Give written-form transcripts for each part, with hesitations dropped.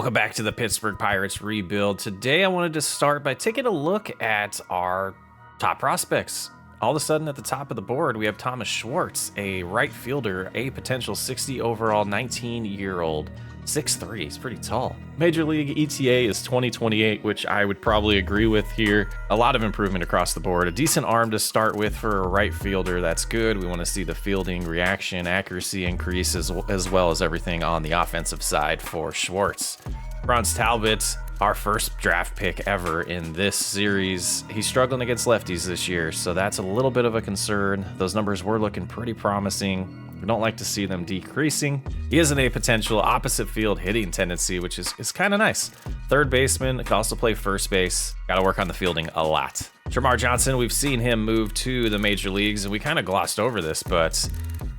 Welcome back to the Pittsburgh Pirates Rebuild. Today I wanted to start by taking a look at our top prospects. All of a sudden at the top of the board, we have Thomas Schwartz, a right fielder, a potential 60 overall, 19-year-old, 6'3", he's pretty tall. Major League ETA is 2028, which I would probably agree with here. A lot of improvement across the board. A decent arm to start with for a right fielder, that's good. We want to see the fielding, reaction, accuracy increase as well as everything on the offensive side for Schwartz. Bronze Talbot, our first draft pick ever in this series. He's struggling against lefties this year, so that's a little bit of a concern. Those numbers were looking pretty promising. We don't like to see them decreasing. He has a potential opposite field hitting tendency, which is kind of nice. Third baseman, can also play first base. Got to work on the fielding a lot. Jamar Johnson, we've seen him move to the major leagues, and we kind of glossed over this, but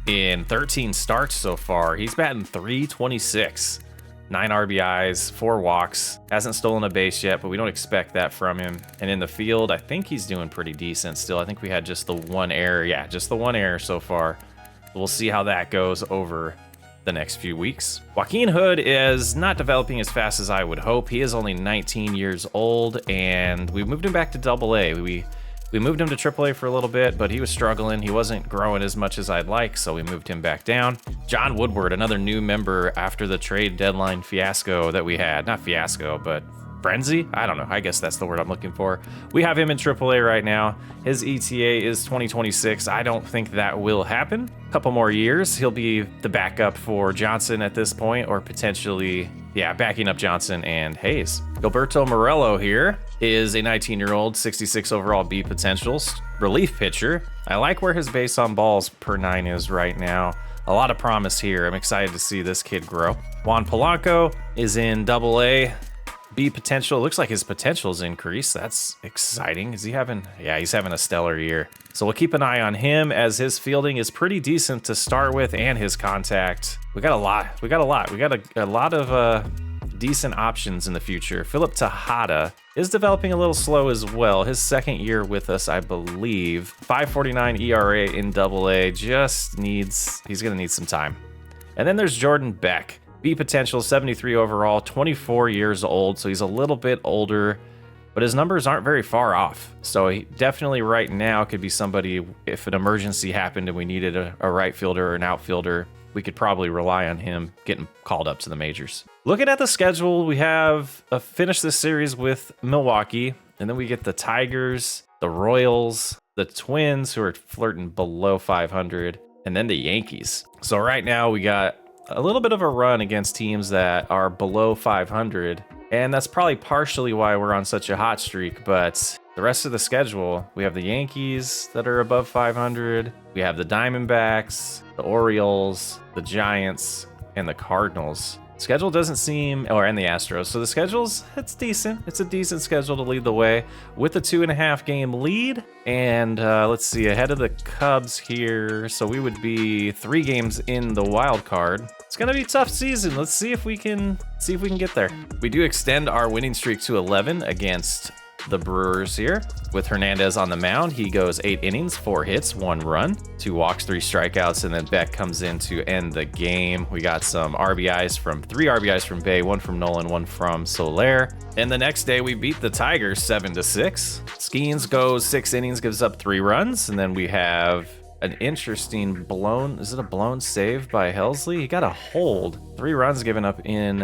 in 13 starts so far, he's batting .326. 9 RBIs, 4 walks, hasn't stolen a base yet, but we don't expect that from him. And in the field, I think he's doing pretty decent still. I think we had just the one error. Yeah, just the one error so far. We'll see how that goes over the next few weeks. Joaquin Hood is not developing as fast as I would hope. He is only 19 years old, and we moved him back to Double-A. We moved him to Triple-A for a little bit, but he was struggling. He wasn't growing as much as I'd like, so we moved him back down. John Woodward, another new member after the trade deadline fiasco that we had. Not fiasco, but frenzy? I don't know. I guess that's the word I'm looking for. We have him in Triple-A right now. His ETA is 2026. I don't think that will happen. A couple more years. He'll be the backup for Johnson at this point, or potentially, backing up Johnson and Hayes. Gilberto Morello here is a 19-year-old, 66 overall B potential relief pitcher. I like where his base on balls per 9 is right now. A lot of promise here. I'm excited to see this kid grow. Juan Polanco is in Double-A. B potential. Looks like his potential's increased. That's exciting. Is he having? Yeah, he's having a stellar year. So we'll keep an eye on him, as his fielding is pretty decent to start with, and his contact. We got a lot. We got a lot of decent options in the future. Philip Tejada is developing a little slow as well. His second year with us, I believe. 5.49 ERA in Double-A. He's gonna need some time. And then there's Jordan Beck. B potential, 73 overall, 24 years old, so he's a little bit older, but his numbers aren't very far off. So he definitely right now could be somebody, if an emergency happened and we needed a right fielder or an outfielder, we could probably rely on him getting called up to the majors. Looking at the schedule, we have finished this series with Milwaukee, and then we get the Tigers, the Royals, the Twins, who are flirting below 500, and then the Yankees. So right now we got a little bit of a run against teams that are below 500, and that's probably partially why we're on such a hot streak. But the rest of the schedule, we have the Yankees that are above 500, we have the Diamondbacks, the Orioles, the Giants, and the Cardinals. Schedule doesn't seem, and the Astros. So the schedule's, it's decent. It's a decent schedule to lead the way with a 2.5 game lead. And let's see, ahead of the Cubs here. So we would be 3 games in the wild card. It's gonna be a tough season. Let's see if we can get there. We do extend our winning streak to 11 against the Brewers here with Hernandez on the mound. He goes 8 innings, 4 hits, 1 run, 2 walks, 3 strikeouts, and then Beck comes in to end the game. We got some three RBIs from Bay, 1 from Nolan, 1 from Soler. And the next day we beat the Tigers 7-6. Skeens goes 6 innings, gives up 3 runs, and then we have an interesting blown save by Helsley? He got a hold. 3 runs given up in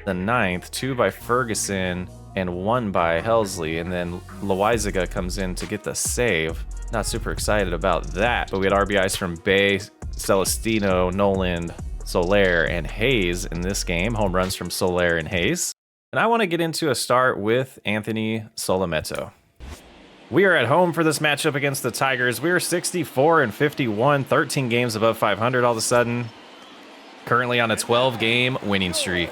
the 9th, 2 by Ferguson, and 1 by Helsley, and then Loizaga comes in to get the save. Not super excited about that, but we had RBIs from Bay, Celestino, Noland, Soler, and Hayes in this game. Home runs from Soler and Hayes. And I want to get into a start with Anthony Solometo. We are at home for this matchup against the Tigers. We are 64-51, 13 games above 500 all of a sudden. Currently on a 12-game winning streak.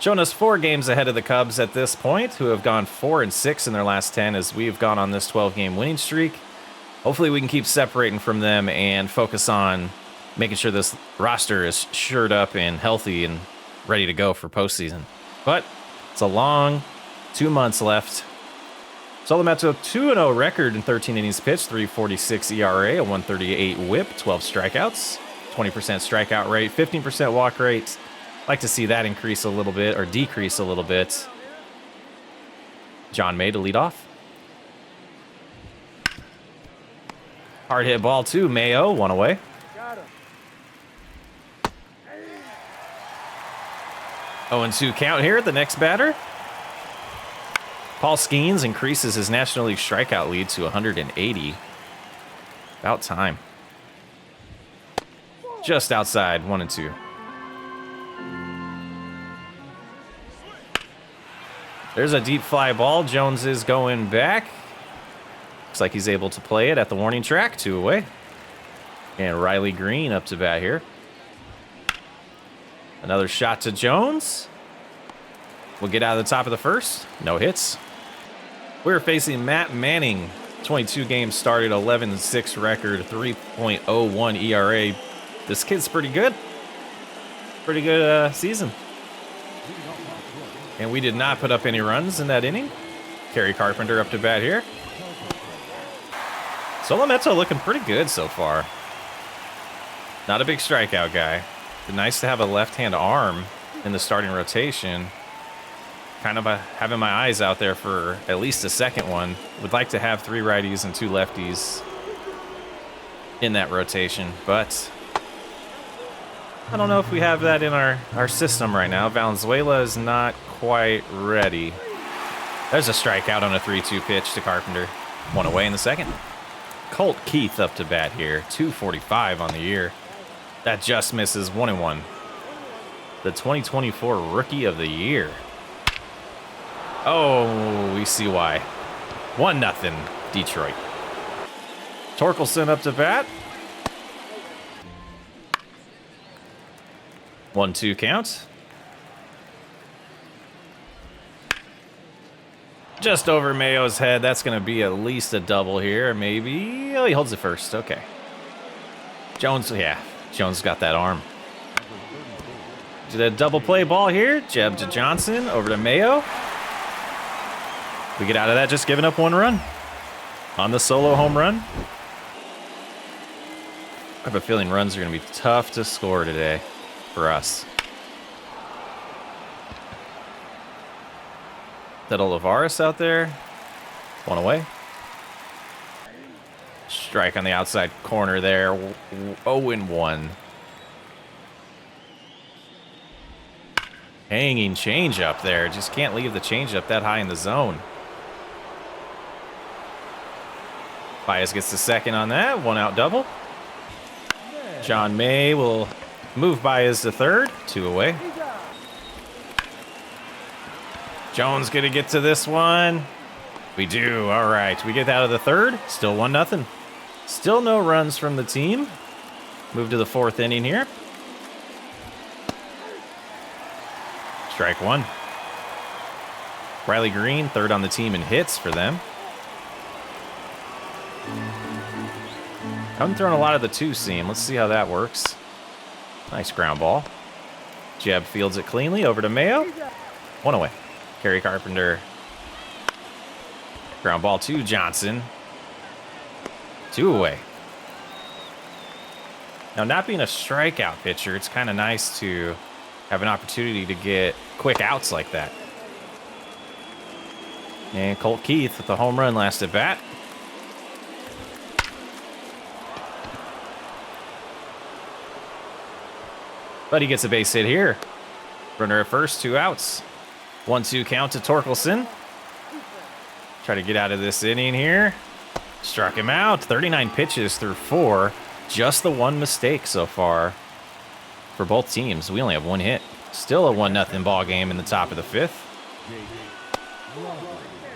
Showing us 4 games ahead of the Cubs at this point, who have gone 4-6 in their last 10 as we have gone on this 12-game winning streak. Hopefully we can keep separating from them and focus on making sure this roster is shored up and healthy and ready to go for postseason. But it's a long 2 months left. Solometo 2-0 record in 13 innings pitched, 3.46 ERA, a 1.38 whip, 12 strikeouts, 20% strikeout rate, 15% walk rate, Like to see that increase a little bit or decrease a little bit. John May to lead off. Hard hit ball too. Mayo, one away. 0-2 count here. The next batter. Paul Skeens increases his National League strikeout lead to 180. About time. Just outside, 1-2. There's a deep fly ball. Jones is going back. Looks like he's able to play it at the warning track. 2 away. And Riley Green up to bat here. Another shot to Jones. We'll get out of the top of the first. No hits. We're facing Matt Manning. 22 games started, 11-6 record, 3.01 ERA. This kid's pretty good. Pretty good season. And we did not put up any runs in that inning. Kerry Carpenter up to bat here. Solometo looking pretty good so far. Not a big strikeout guy. But nice to have a left-hand arm in the starting rotation. Kind of having my eyes out there for at least a second one. Would like to have 3 righties and 2 lefties in that rotation, but I don't know if we have that in our system right now. Valenzuela is not quite ready. There's a strikeout on a 3-2 pitch to Carpenter. 1 away in the second. Colt Keith up to bat here. 245 on the year. That just misses. 1-1. The 2024 Rookie of the Year. Oh, we see why. 1-0 Detroit. Torkelson up to bat. 1-2 count. Just over Mayo's head. That's going to be at least a double here. Maybe. Oh, he holds it first. Okay. Jones, yeah. Jones got that arm. Did a double play ball here. Jeb to Johnson. Over to Mayo. We get out of that just giving up 1 run. On the solo home run. I have a feeling runs are going to be tough to score today for us. That Olivares out there. 1 away. Strike on the outside corner there. 0-1. Hanging changeup there. Just can't leave the changeup that high in the zone. Baez gets the second on that. 1 out double. John May will move Baez to third. 2 away. Jones gonna get to this one. We do. All right. We get out of the third. Still 1-0. Still no runs from the team. Move to the 4th inning here. Strike 1. Riley Green, 3rd on the team in hits for them. Haven't thrown a lot of the 2-seam. Let's see how that works. Nice ground ball. Jeb fields it cleanly. Over to Mayo. 1 away. Kerry Carpenter. Ground ball to Johnson. 2 away. Now, not being a strikeout pitcher, it's kind of nice to have an opportunity to get quick outs like that. And Colt Keith with the home run last at bat. But he gets a base hit here. Runner at first, 2 outs. 1-2 count to Torkelson. Try to get out of this inning here. Struck him out. 39 pitches through 4. Just the 1 mistake so far for both teams. We only have 1 hit. Still a 1-0 ball game in the top of the 5th.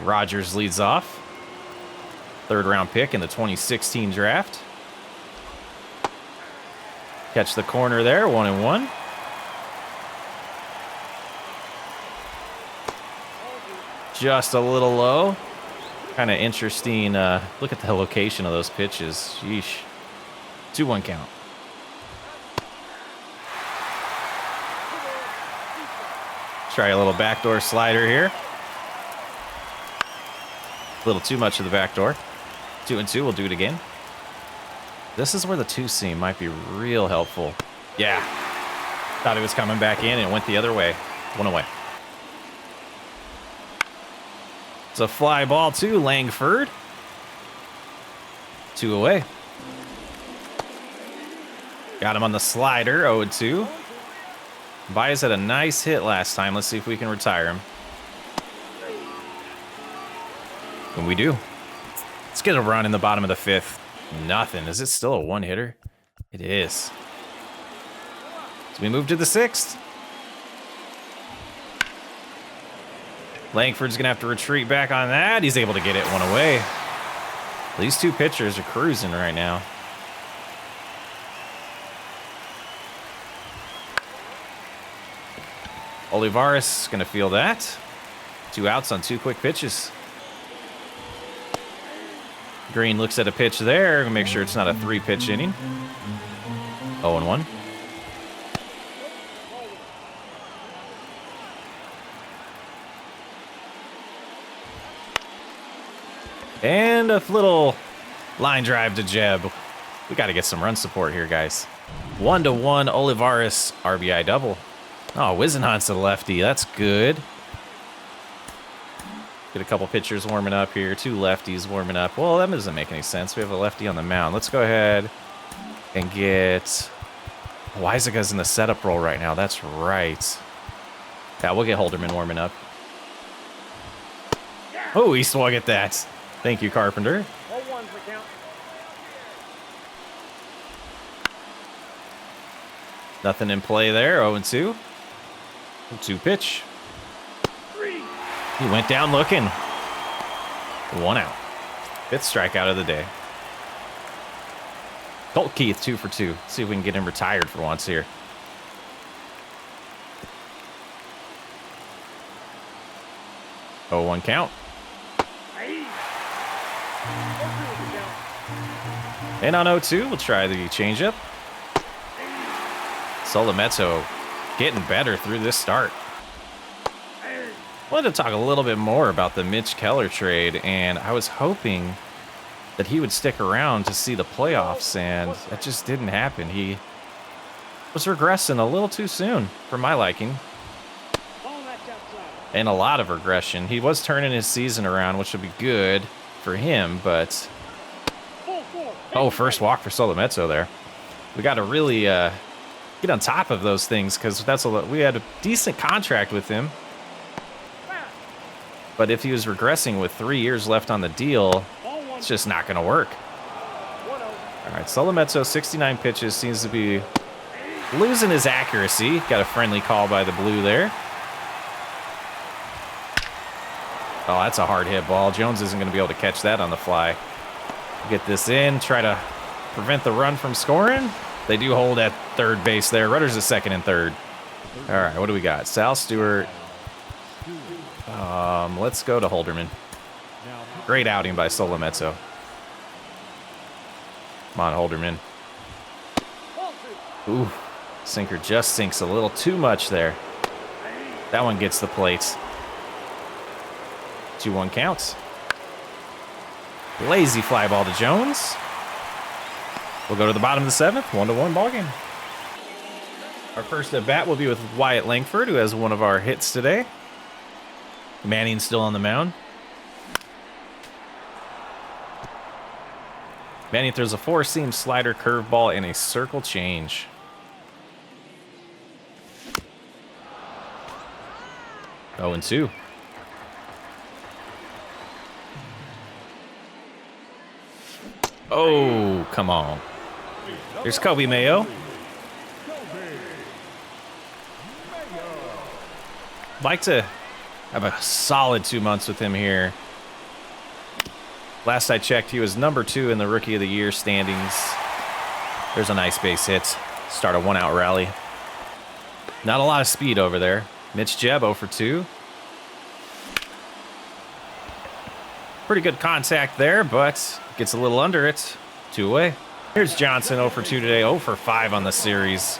Rogers leads off. 3rd round pick in the 2016 draft. Catch the corner there, 1-1. Just a little low. Kind of interesting. Look at the location of those pitches. Sheesh. 2-1 count. Try a little backdoor slider here. A little too much of the backdoor. 2-2. We'll do it again. This is where the 2-seam might be real helpful. Yeah. Thought it was coming back in and it went the other way. One away. It's a fly ball to Langford. 2 away. Got him on the slider, 0-2. Baez had a nice hit last time. Let's see if we can retire him. And we do. Let's get a run in the bottom of the 5th. Nothing. Is it still a one-hitter? It is. So we move to the 6th. Langford's going to have to retreat back on that. He's able to get it one away. These 2 pitchers are cruising right now. Olivares going to feel that. 2 outs on 2 quick pitches. Green looks at a pitch there. Make sure it's not a 3-pitch inning. 0-1. And a little line drive to Jeb. We got to get some run support here, guys. 1-1 Olivares RBI double. Oh, Wisenhunt's a lefty. That's good. Get a couple pitchers warming up here. 2 lefties warming up. Well, that doesn't make any sense. We have a lefty on the mound. Let's go ahead and get... Weisiga's in the setup role right now. That's right. Yeah, we'll get Holderman warming up. Oh, he swung at that. Thank you, Carpenter. 0-1 for count. Nothing in play there. 0-2. 2 pitch. He went down looking. 1 out. 5th strikeout of the day. Colt Keith 2 for 2. See if we can get him retired for once here. Oh, 1 count. And on 0-2, we'll try the changeup. Solometo getting better through this start. I wanted to talk a little bit more about the Mitch Keller trade, and I was hoping that he would stick around to see the playoffs, and that just didn't happen. He was regressing a little too soon for my liking. And a lot of regression. He was turning his season around, which would be good for him, but... Oh, first walk for Solometo there. We got to really get on top of those things, because we had a decent contract with him. But if he was regressing with 3 years left on the deal, it's just not going to work. All right, Solometo, 69 pitches, seems to be losing his accuracy. Got a friendly call by the blue there. Oh, that's a hard hit ball. Jones isn't going to be able to catch that on the fly. Get this in, try to prevent the run from scoring. They do hold at third base there. Runners at second and third. All right, what do we got? Sal Stewart. Let's go to Holderman. Great outing by Solometo. Come on, Holderman. Ooh, sinker just sinks a little too much there. That one gets the plate. 2-1 counts. Lazy fly ball to Jones. We'll go to the bottom of the 7th. 1-1 ball game. Our first at bat will be with Wyatt Langford, who has one of our hits today. Manning's still on the mound. Manning throws a 4-seam slider, curveball, and a circle change. Oh, and 2. Oh, come on. There's Kobe Mayo. Like to have a solid 2 months with him here. Last I checked, he was number 2 in the Rookie of the Year standings. There's a nice base hit. Start a 1-out rally. Not a lot of speed over there. Mitch Jeb 0 for 2. Pretty good contact there, but gets a little under it. 2 away. Here's Johnson 0 for 2 today. 0 for 5 on the series.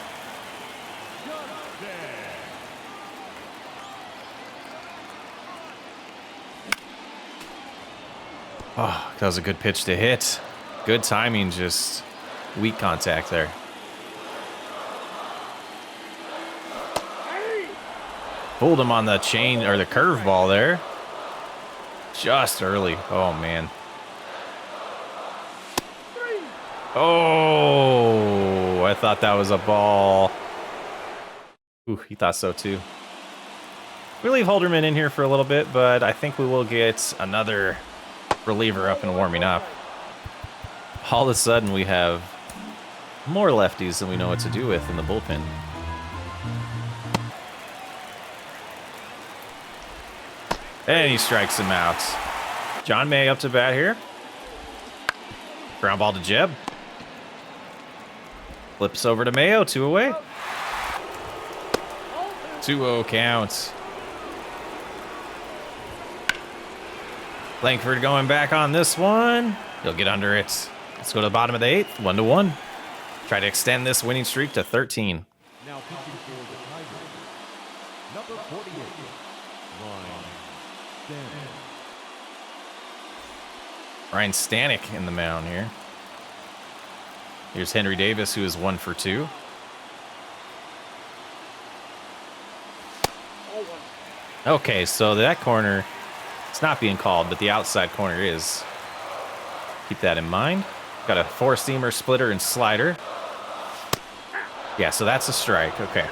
Oh, that was a good pitch to hit. Good timing, just weak contact there. Fooled him on the chain or the curveball there. Just early. Oh, man. Oh, I thought that was a ball. Ooh, he thought so too. We leave Holderman in here for a little bit, but I think we will get another reliever up and warming up. All of a sudden, we have more lefties than we know what to do with in the bullpen. And he strikes him out. John May up to bat here. Ground ball to Jeb. Flips over to Mayo, 2 away. 2-0 count. Langford going back on this one. He'll get under it. Let's go to the bottom of the 8th, 1-1. Try to extend this winning streak to 13. Now pitching for the Tigers, number 48, Ryan Stanek in the mound here. Here's Henry Davis, who is 1 for 2. Okay, so that corner, it's not being called, but the outside corner is. Keep that in mind. Got a 4-seamer, splitter, and slider. Yeah, so that's a strike. Okay.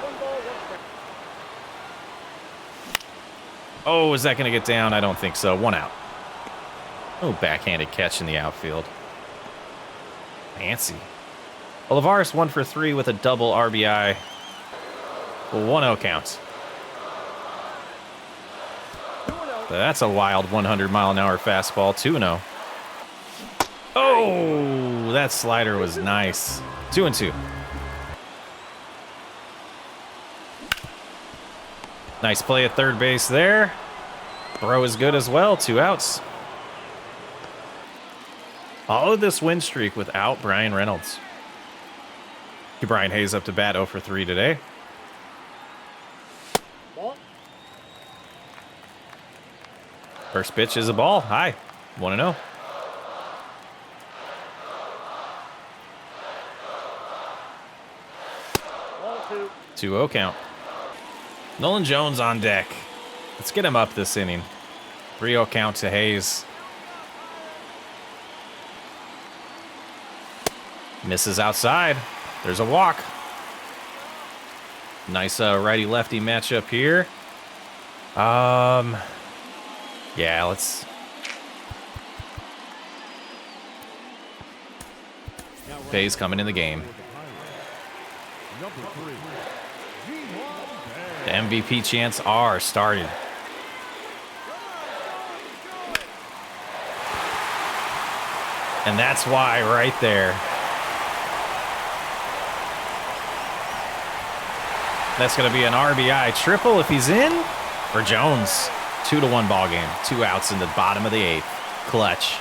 Oh, is that going to get down? I don't think so. 1 out. Oh, backhanded catch in the outfield. Fancy. Olivares 1 for 3 with a double RBI. 1-0 count. That's a wild 100-mile-an-hour fastball. 2-0. Oh, that slider was nice. 2-2. Nice play at third base there. Throw is good as well. 2 outs. All of this win streak without Brian Reynolds. Brian Hayes up to bat 0 for 3 today. First pitch is a ball. High. 1-0. Ball 2. 2-0 count. Nolan Jones on deck. Let's get him up this inning. 3-0 count to Hayes. Misses outside. There's a walk. Nice righty-lefty matchup here. Yeah, let's... Hayes coming in the game. The MVP chants are started. And that's why right there. That's going to be an RBI triple if he's in for Jones. 2-1 ball game. 2 outs in the bottom of the 8th. Clutch.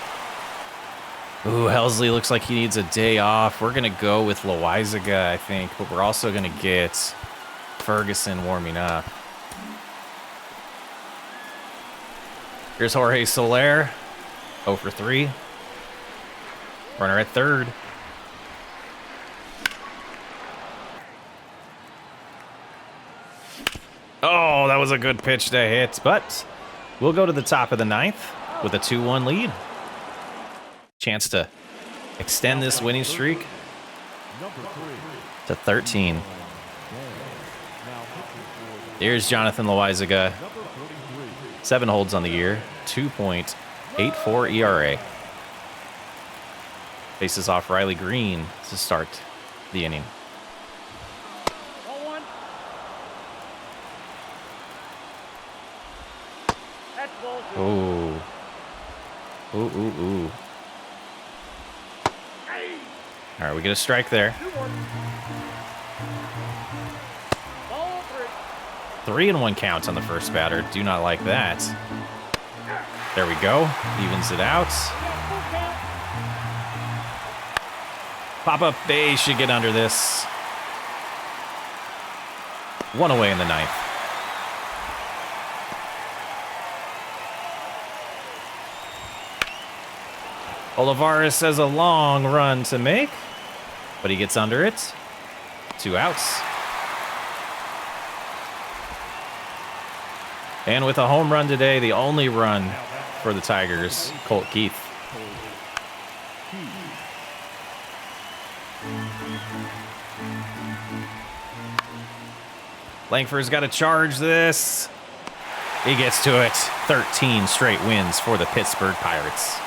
Ooh, Helsley looks like he needs a day off. We're going to go with Loizaga, I think, but we're also going to get Ferguson warming up. Here's Jorge Soler. 0 for 3. Runner at third. Oh, that was a good pitch to hit, but we'll go to the top of the 9th with a 2-1 lead. Chance to extend this winning streak to 13. Here's Jonathan Loizaga. 7 holds on the year, 2.84 ERA. Faces off Riley Green to start the inning. Ooh. Ooh, ooh, ooh. All right, we get a strike there. 3-1 counts on the first batter. Do not like that. There we go. Evens it out. Pop-up Bay should get under this. 1 away in the 9th. Olivares has a long run to make, but he gets under it. 2 outs. And with a home run today, the only run for the Tigers, Colt Keith. Langford's got to charge this. He gets to it. 13 straight wins for the Pittsburgh Pirates.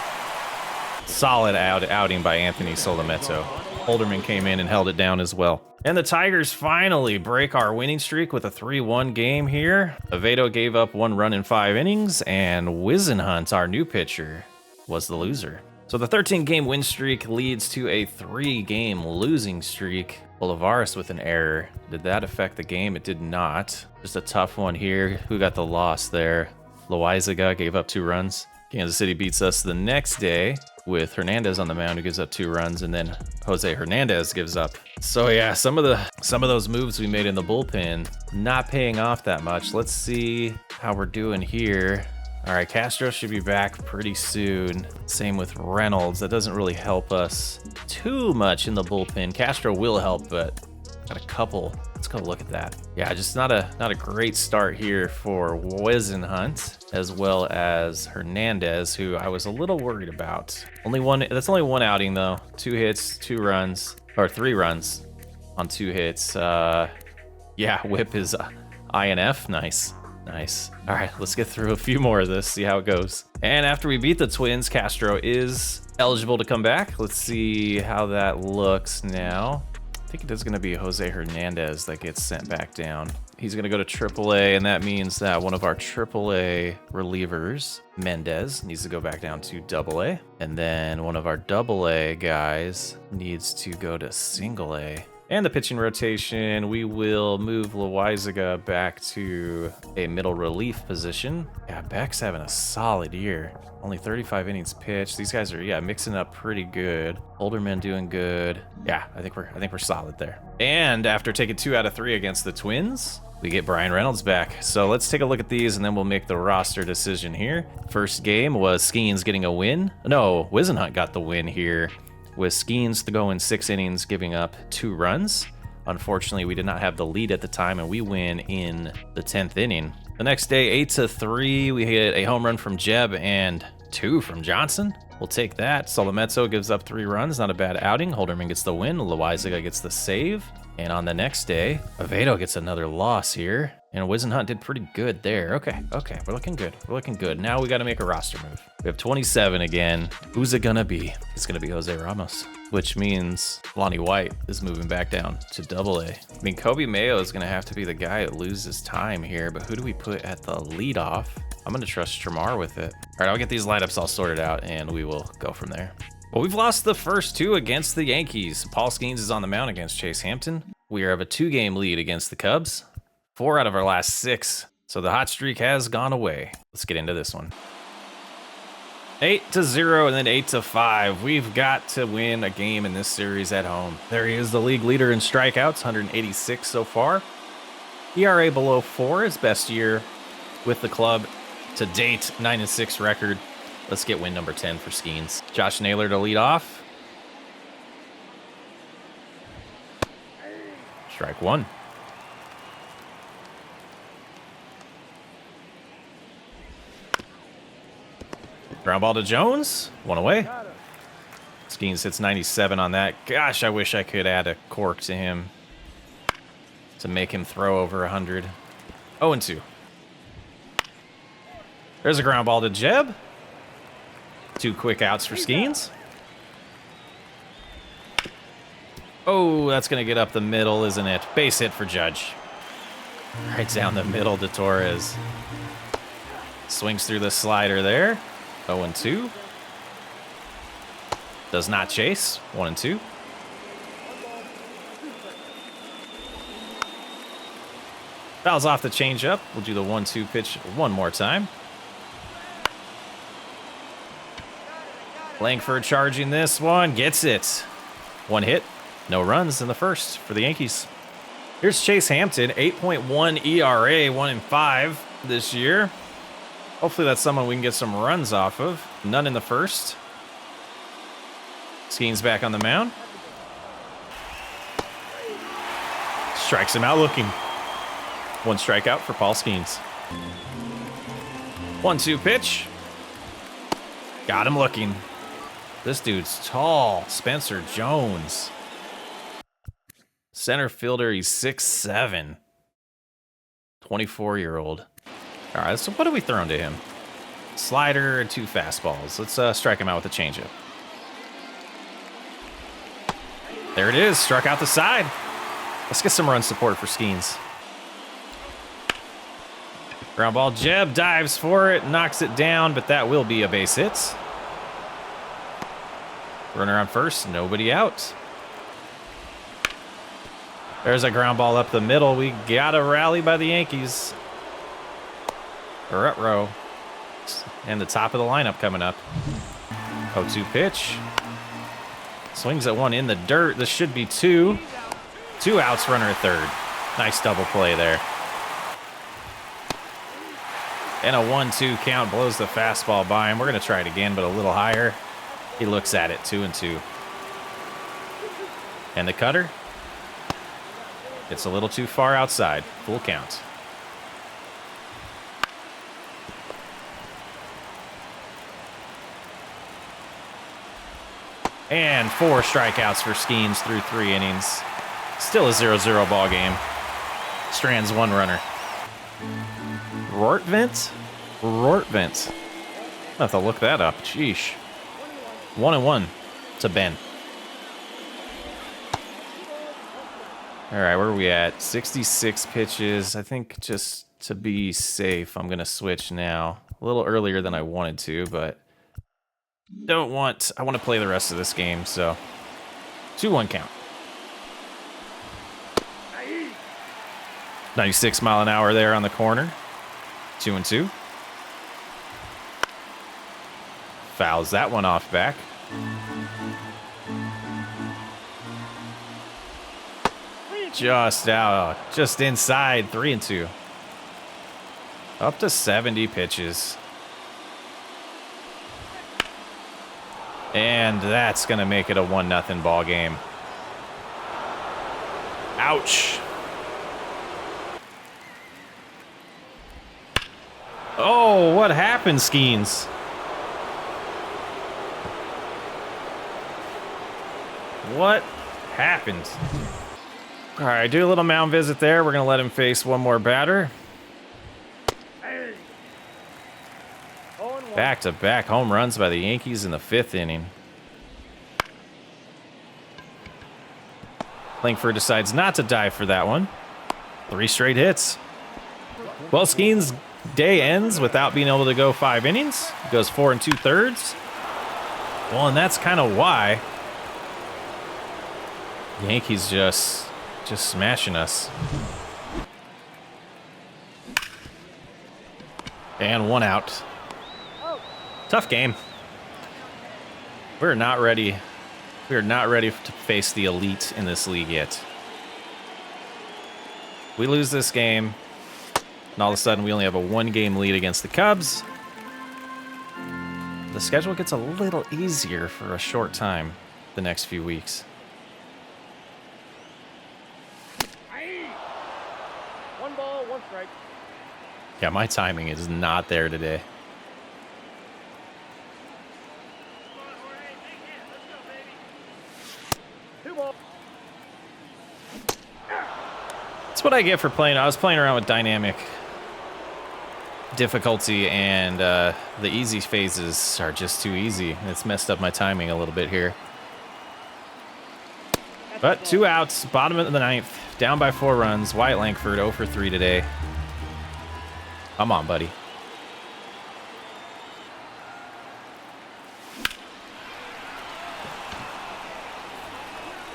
Solid outing by Anthony Solometo. Holderman came in and held it down as well. And the Tigers finally break our winning streak with a 3-1 game here. Avedo gave up 1 run in 5 innings, and Wisenhunt, our new pitcher, was the loser. So the 13-game win streak leads to a 3-game losing streak. Olivares with an error. Did that affect the game? It did not. Just a tough one here. Who got the loss there? Loaizaga gave up 2 runs. Kansas City beats us the next day with Hernandez on the mound, who gives up 2 runs, and then Jose Hernandez gives up. So yeah, some of those moves we made in the bullpen not paying off that much. Let's see how we're doing here. All right, Castro should be back pretty soon. Same with Reynolds. That doesn't really help us too much in the bullpen. Castro will help, but got a couple. Let's go look at that. Yeah, just not a great start here for Wisenhunt, as well as Hernandez, who I was a little worried about. That's only one outing though. 2 hits, 2 runs, or 3 runs on 2 hits. Yeah, whip is INF. Nice. Nice. All right, let's get through a few more of this, see how it goes. And after we beat the Twins, Castro is eligible to come back. Let's see how that looks now. I think it is going to be Jose Hernandez that gets sent back down. He's going to go to AAA, and that means that one of our AAA relievers, Mendez, needs to go back down to AA. And then one of our AA guys needs to go to A. And the pitching rotation, we will move Loaizaga back to a middle relief position. Yeah, Beck's having a solid year. Only 35 innings pitched. These guys are, mixing up pretty good. Holderman doing good. Yeah, I think we're solid there. And after taking 2 out of 3 against the Twins, we get Brian Reynolds back. So let's take a look at these, and then we'll make the roster decision here. First game was Skeens getting a win. No, Wisenhunt got the win here, with Skeens to go in 6 innings, giving up 2 runs. Unfortunately, we did not have the lead at the time, and we win in the 10th inning. The next day, 8-3, we hit a home run from Jeb and 2 from Johnson. We'll take that. Solometo gives up 3 runs, not a bad outing. Holderman gets the win. Loaizaga gets the save. And on the next day, Avedo gets another loss here. And Wisenhunt did pretty good there. Okay, we're looking good. Now we got to make a roster move. We have 27 again. Who's it gonna be? It's gonna be Jose Ramos, which means Lonnie White is moving back down to AA. I mean, Kobe Mayo is gonna have to be the guy that loses time here, but who do we put at the leadoff? I'm gonna trust Tremar with it. All right, I'll get these lineups all sorted out, and we will go from there. Well, we've lost the first 2 against the Yankees. Paul Skeens is on the mound against Chase Hampton. We have a 2-game lead against the Cubs. 4 out of our last 6. So the hot streak has gone away. Let's get into this one. 8-0 and then 8-5. We've got to win a game in this series at home. There he is, the league leader in strikeouts, 186 so far. ERA below 4, his best year with the club to date, 9-6 record. Let's get win number 10 for Skeens. Josh Naylor to lead off. Strike 1. Ground ball to Jones. 1 away. Skeens hits 97 on that. Gosh, I wish I could add a cork to him to make him throw over 100. 0-2. There's a ground ball to Jeb. 2 quick outs for Skeens. Oh, that's going to get up the middle, isn't it? Base hit for Judge. Right down the middle to Torres. Swings through the slider there. 0-2. Does not chase. 1-2. Fouls off the changeup. We'll do the 1-2 pitch one more time. Langford charging this one. Gets it. 1 hit. No runs in the first for the Yankees. Here's Chase Hampton. 8.1 ERA. 1-5 this year. Hopefully that's someone we can get some runs off of. None in the first. Skeens back on the mound. Strikes him out looking. 1 strikeout for Paul Skeens. 1-2 pitch. Got him looking. This dude's tall. Spencer Jones. Center fielder, he's 6'7". 24-year-old. All right, so what are we throwing to him? Slider and 2 fastballs. Let's strike him out with a changeup. There it is, struck out the side. Let's get some run support for Skeens. Ground ball, Jeb dives for it, knocks it down, but that will be a base hit. Runner on first, nobody out. There's a ground ball up the middle. We got a rally by the Yankees. Ruh-roh. And the top of the lineup coming up. 0-2 pitch. Swings at one in the dirt. This should be 2. 2 outs, runner at third. Nice double play there. And a 1-2 count blows the fastball by him. We're going to try it again, but a little higher. He looks at it, 2-2. And the cutter. It's a little too far outside. Full count. And 4 strikeouts for Skeens through 3 innings. Still a 0-0 ball game. Strands 1 runner. Rortvent? Rortvent. I'll have to look that up. Sheesh. 1-1 to Ben. All right, where are we at? 66 pitches. I think just to be safe, I'm going to switch now. A little earlier than I wanted to, but I want to play the rest of this game, so 2-1 count. 96 mile an hour there on the corner. 2-2. Fouls that one off back. Just out, just inside. 3-2. Up to 70 pitches. And that's going to make it a 1-0 ball game. Ouch. Oh, what happened, Skeens? What happened? All right, do a little mound visit there. We're going to let him face one more batter. Back-to-back home runs by the Yankees in the 5th inning. Langford decides not to dive for that one. 3 straight hits. Well, Skeens' day ends without being able to go 5 innings. He goes 4 2/3. Well, and that's kind of why Yankees just smashing us. And 1 out. Tough game. We're not ready. We are not ready to face the elite in this league yet. We lose this game, and all of a sudden we only have a 1-game lead against the Cubs. The schedule gets a little easier for a short time the next few weeks. 1 ball, 1 strike. Yeah, my timing is not there today. That's what I get for playing. I was playing around with dynamic difficulty, and the easy phases are just too easy. It's messed up my timing a little bit here. But 2 outs, bottom of the 9th, down by 4 runs. Wyatt Langford 0 for 3 today. Come on, buddy.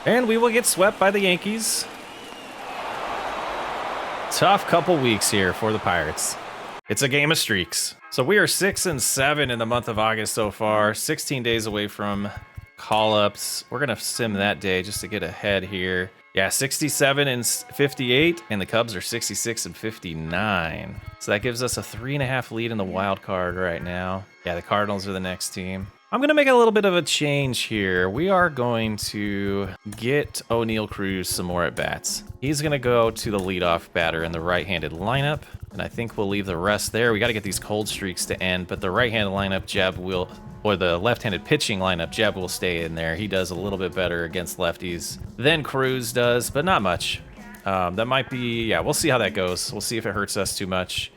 And we will get swept by the Yankees. Tough couple weeks here for the Pirates. It's a game of streaks. So we are 6-7 in the month of August so far. 16 days away from call-ups. We're going to sim that day just to get ahead here. Yeah, 67-58, and the Cubs are 66-59. So that gives us a 3.5 lead in the wild card right now. Yeah, the Cardinals are the next team. I'm going to make a little bit of a change here. We are going to get O'Neal Cruz some more at-bats. He's going to go to the leadoff batter in the right-handed lineup. And I think we'll leave the rest there. We got to get these cold streaks to end, but the right-handed lineup, Jeb will, or the left-handed pitching lineup, Jeb will stay in there. He does a little bit better against lefties than Cruz does, but not much. That might be, yeah, we'll see how that goes. We'll see if it hurts us too much.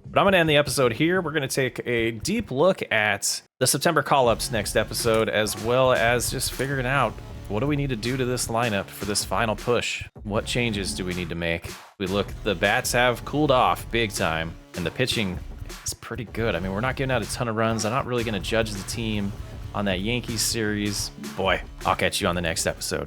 But I'm going to end the episode here. We're going to take a deep look at the September call-ups next episode, as well as just figuring out what do we need to do to this lineup for this final push? What changes do we need to make? We look, the bats have cooled off big time, and the pitching is pretty good. I mean, we're not giving out a ton of runs. I'm not really going to judge the team on that Yankees series. Boy, I'll catch you on the next episode.